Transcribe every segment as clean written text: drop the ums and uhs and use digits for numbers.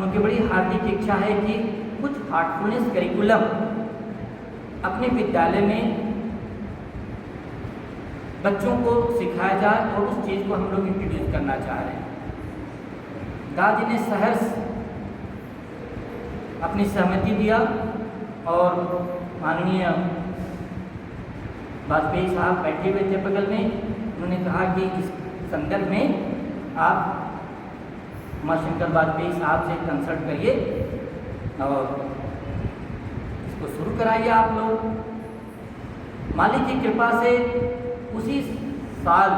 उनकी बड़ी हार्दिक इच्छा है कि कुछ हार्टफुलनेस करिकुलम अपने विद्यालय में बच्चों को सिखाया जाए और उस चीज़ को हम लोग इंट्रोड्यूस करना चाह रहे हैं। दादी ने सहर्ष अपनी सहमति दिया और माननीय वाजपेयी साहब बैठे हुए थे बगल में। उन्होंने कहा कि इस संदर्भ में आप उमाशंकर वाजपेयी साहब से कंसल्ट करिए और इसको शुरू कराइए आप लोग। मालिक की कृपा से उसी साल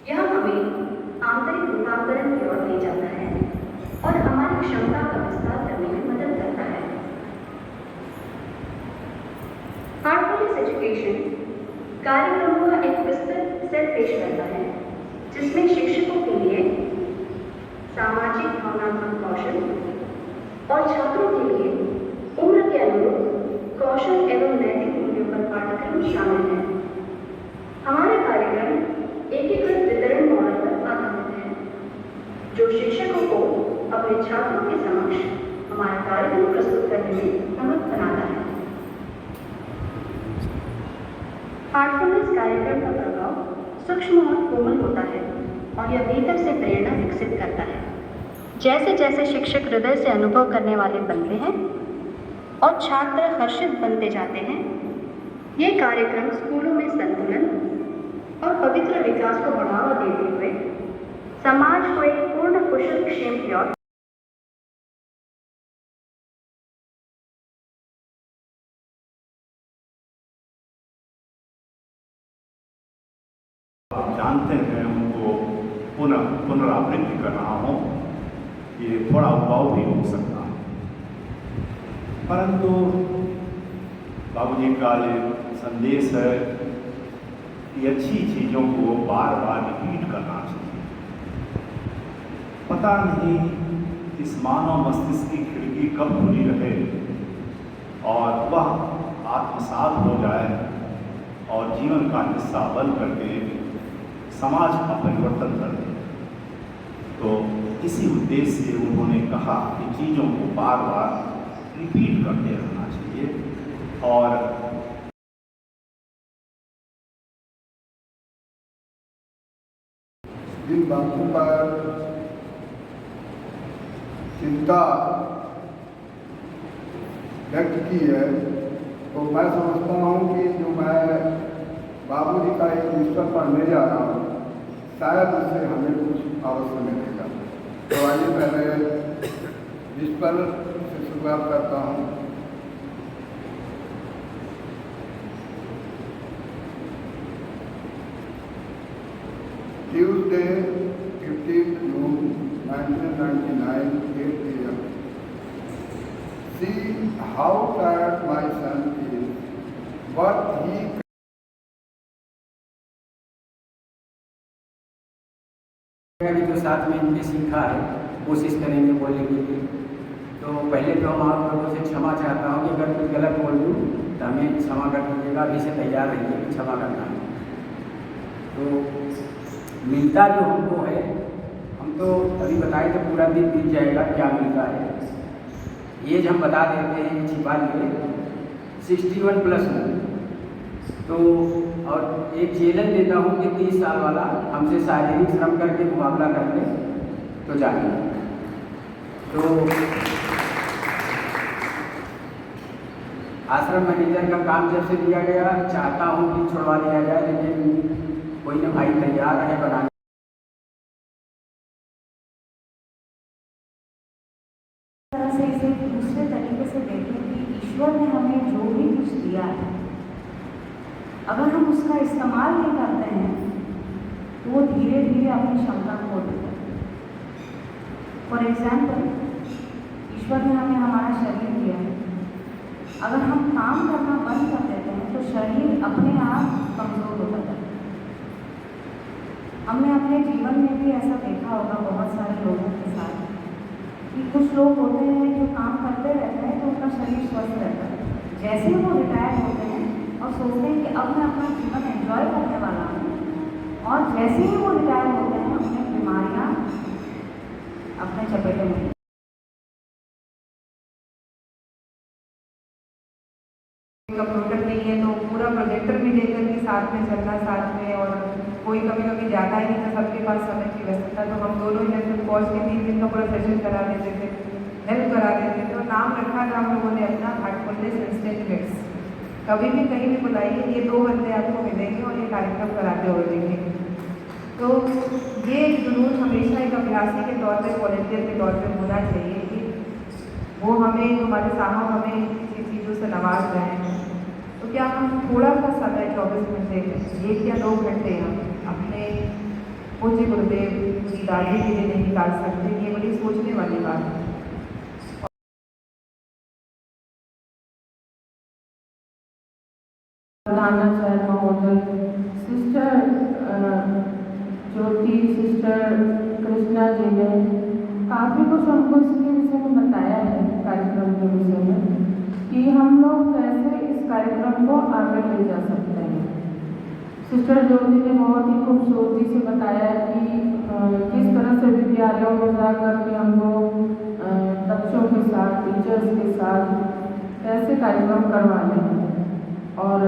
यह हमें आंतरिक रूपांतरण की ओर ले जाता है और हमारी क्षमता का विस्तार करने में मदद करता है। हार्टफुलनेस एजुकेशन कार्यक्रमों का एक विस्तृत सेट पेश करता है, जिसमें शिक्षकों के लिए सामाजिक भावनात्मक कौशल और छात्रों के लिए उम्र के अनुरूप कौशल एवं नैतिक मूल्यों पर पाठ्यक्रम शामिल है। हमारे कार्यक्रम एकीकृत वितरण मॉडल पर आधारित है, जो शिक्षकों को अपने छात्रों के समक्ष हमारा कार्यक्रम प्रस्तुत करने में समर्थ बनाता है। हार्टफुलनेस कार्यक्रम का प्रभाव सूक्ष्म और कोमल होता है और यह भीतर से प्रेरणा विकसित करता है। जैसे जैसे शिक्षक हृदय से अनुभव करने वाले बनते हैं और छात्र हर्षित बनते जाते हैं, ये कार्यक्रम स्कूलों में संतुलन और पवित्र विकास को बढ़ावा देते हुए समाज को एक पूर्ण कुशल क्षेम की ओर जानते हैं उनको पुनरावृत्ति कर रहा हूँ। ये थोड़ा उबाऊ भी हो सकता है, परंतु बाबूजी का ये संदेश है कि अच्छी चीज़ों को बार बार रिपीट करना चाहिए। पता नहीं इस मानव मस्तिष्क की खिड़की कब खुली रहे और वह आत्मसात हो जाए और जीवन का हिस्सा बन करके समाज का परिवर्तन कर दे। तो इसी उद्देश्य से उन्होंने कहा कि चीज़ों को बार बार रिपीट करते रहना चाहिए। और जिन बातों पर चिंता व्यक्त की है, तो मैं समझता हूँ कि जो मैं बाबूजी का एक विस्तर पढ़ने जा रहा हूँ, शायद उससे हमें कुछ अवश्य मिलेगा। तो आइए पहले विस्तर से शुरुआत करता हूँ। Tuesday 15 June 1999, 8 PM. See how tired my son is, but he भी जो साथ में इनके सीखा है कोशिश करेंगे बोलने के लिए। तो पहले तो हम आप लोगों से क्षमा चाहता हूँ कि अगर कुछ गलत बोल दूँ तो हमें क्षमा कर दीजिएगा। अभी से तैयार रहिए कि क्षमा करना है। तो मिलता जो हमको है, हम तो अभी बताए तो पूरा दिन बीत जाएगा क्या मिलता है। एज हम बता देते हैं, छिपा लिए 61+ तो और एक चैलेंज देता हूँ कि 30 साल वाला हमसे शारीरिक श्रम करके मुकाबला कर ले तो जाइए। तो आश्रम मैनेजर का काम जब से दिया गया, चाहता हूँ कि छुड़वा दिया जाए, लेकिन कोई ना भाई तैयार है बनाने। तरह से इसे दूसरे तरीके से देखें कि ईश्वर ने हमें जो भी कुछ दिया है, अगर हम उसका इस्तेमाल नहीं करते हैं तो वो धीरे धीरे अपनी क्षमता खो देता है। फॉर एग्जाम्पल, ईश्वर ने हमें हमारा शरीर दिया है, अगर हम काम करना बंद कर देते हैं तो शरीर अपने आप कमज़ोर होता जाता है। हमने अपने जीवन में भी ऐसा देखा होगा बहुत सारे लोगों के साथ कि कुछ लोग होते हैं जो काम करते रहते हैं तो उनका शरीर स्वस्थ रहता है, जैसे ही वो रिटायर होते हैं और सोचते हैं कि अब मैं अपना जीवन एंजॉय करने वाला हूँ, और जैसे ही वो रिटायर होते हैं उन्हें बीमारियाँ अपने चपेटे में। कंप्यूटर नहीं है तो पूरा प्रोजेक्टर भी लेकर के साथ में चलना साथ में, और कोई कभी कभी जाता ही नहीं था, सबके पास समय की व्यस्तता, तो हम दोनों ही जैसे पहुँच के 3 दिन का पूरा सेशन करा देते थे, हेल्प करा देते थे। और नाम रखा था हम लोगों ने अपना हार्टफुलनेस इंस्टेंट हिट्स। कभी भी कहीं भी बुलाइए, ये 2 घंटे आपको मिलेंगे और ये कार्यक्रम कराते हुए देखेंगे। तो ये जुनून हमेशा एक अभ्यासी के तौर पर, वॉलंटियर के तौर पर होना चाहिए कि वो हमें, हमारे साहब हमें किसी चीज़ों से नवाज रहे हैं, तो क्या हम थोड़ा सा समय 24 घंटे, 1 या 2 घंटे हम अपने पूज्य गुरुदेव की दादी के लिए नहीं निकाल सकते? ये बड़ी सोचने वाली बात है। प्रधानाचार्य महोदय, सिस्टर ज्योति, सिस्टर कृष्णा जी ने काफ़ी कुछ हमको इसके विषय में बताया है, कार्यक्रम के विषय में, कि हम लोग कैसे इस कार्यक्रम को आगे ले जा सकते हैं। सिस्टर ज्योति ने बहुत ही खूबसूरती से बताया कि किस तरह से विद्यालयों में जाकर के हम लोग बच्चों के साथ, टीचर्स के साथ कैसे कार्यक्रम करवाने हैं। और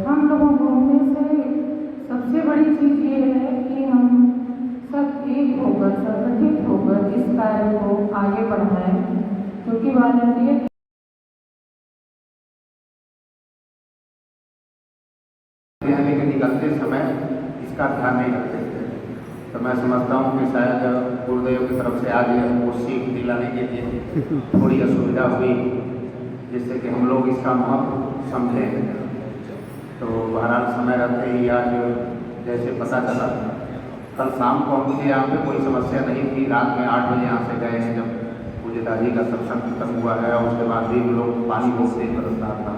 हम लोगों घूमने से सबसे बड़ी चीज़ ये है कि हम सब एक होकर, संगठित होकर इस कार्य को आगे बढ़ाएं, क्योंकि वॉलंटियर लेकिन निकलते समय इसका ध्यान नहीं रखते थे। तो मैं समझता हूँ कि शायद गुरुदेव की तरफ से आज वो सीख दिलाने के लिए थोड़ी असुविधा हुई, जिससे कि हम लोग इसका महत्व समझें। तो बहरहाल समय रहते ही आज जैसे पता चला, कल शाम को हमसे यहाँ पे कोई समस्या नहीं थी, रात में 8 बजे यहाँ से गए हैं जब पूज्य दादी का सत्संग खत्म हुआ है, और उसके बाद भी हम लोग पानी बहुत तेज बरस रहा था।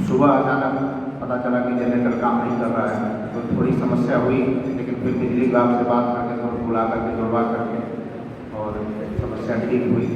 सुबह अचानक पता चला कि जनरेटर काम नहीं कर रहा है, तो थोड़ी समस्या हुई, लेकिन फिर बिजली विभाग से बात करके, तो बुला करके, जुड़वा करके और समस्या ठीक हुई।